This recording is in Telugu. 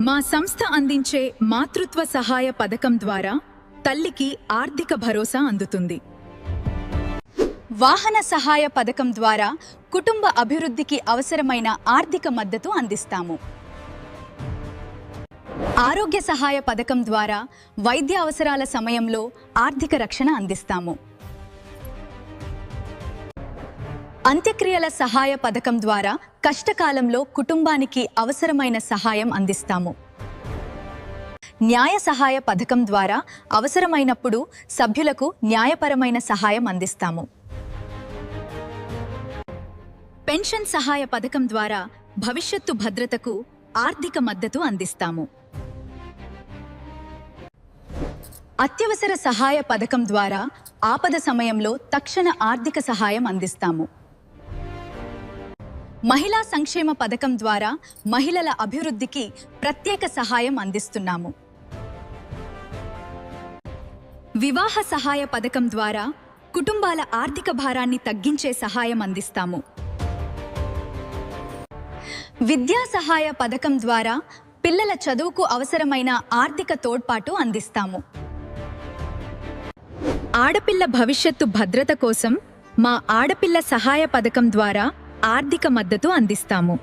మా సంస్థ అందించే మాతృత్వ సహాయ పథకం ద్వారా తల్లికి ఆర్థిక భరోసా అందుతుంది. వాహన సహాయ పథకం ద్వారా కుటుంబ అభివృద్ధికి అవసరమైన ఆర్థిక మద్దతు అందిస్తాము. ఆరోగ్య సహాయ పథకం ద్వారా వైద్య అవసరాల సమయంలో ఆర్థిక రక్షణ అందిస్తాము. అంత్యక్రియల సహాయ పథకం ద్వారా కష్టకాలంలో కుటుంబానికి అవసరమైన సహాయం అందిస్తాము. న్యాయ సహాయ పథకం ద్వారా అవసరమైనప్పుడు సభ్యులకు న్యాయపరమైన సహాయం అందిస్తాము. పెన్షన్ సహాయ పథకం ద్వారా భవిష్యత్తు భద్రతకు ఆర్థిక మద్దతు అందిస్తాము. అత్యవసర సహాయ పథకం ద్వారా ఆపద సమయంలో తక్షణ ఆర్థిక సహాయం అందిస్తాము. మహిళా సంక్షేమ పథకం ద్వారా మహిళల అభివృద్ధికి ప్రత్యేక సహాయం అందిస్తున్నాము. వివాహ సహాయ పథకం ద్వారా కుటుంబాల ఆర్థిక భారాన్ని తగ్గించే సహాయం అందిస్తాము. విద్యా సహాయ పథకం ద్వారా పిల్లల చదువుకు అవసరమైన ఆర్థిక తోడ్పాటు అందిస్తాము. ఆడపిల్ల భవిష్యత్తు భద్రత కోసం మా ఆడపిల్ల సహాయ పథకం ద్వారా ఆర్థిక మద్దతు అందిస్తాము.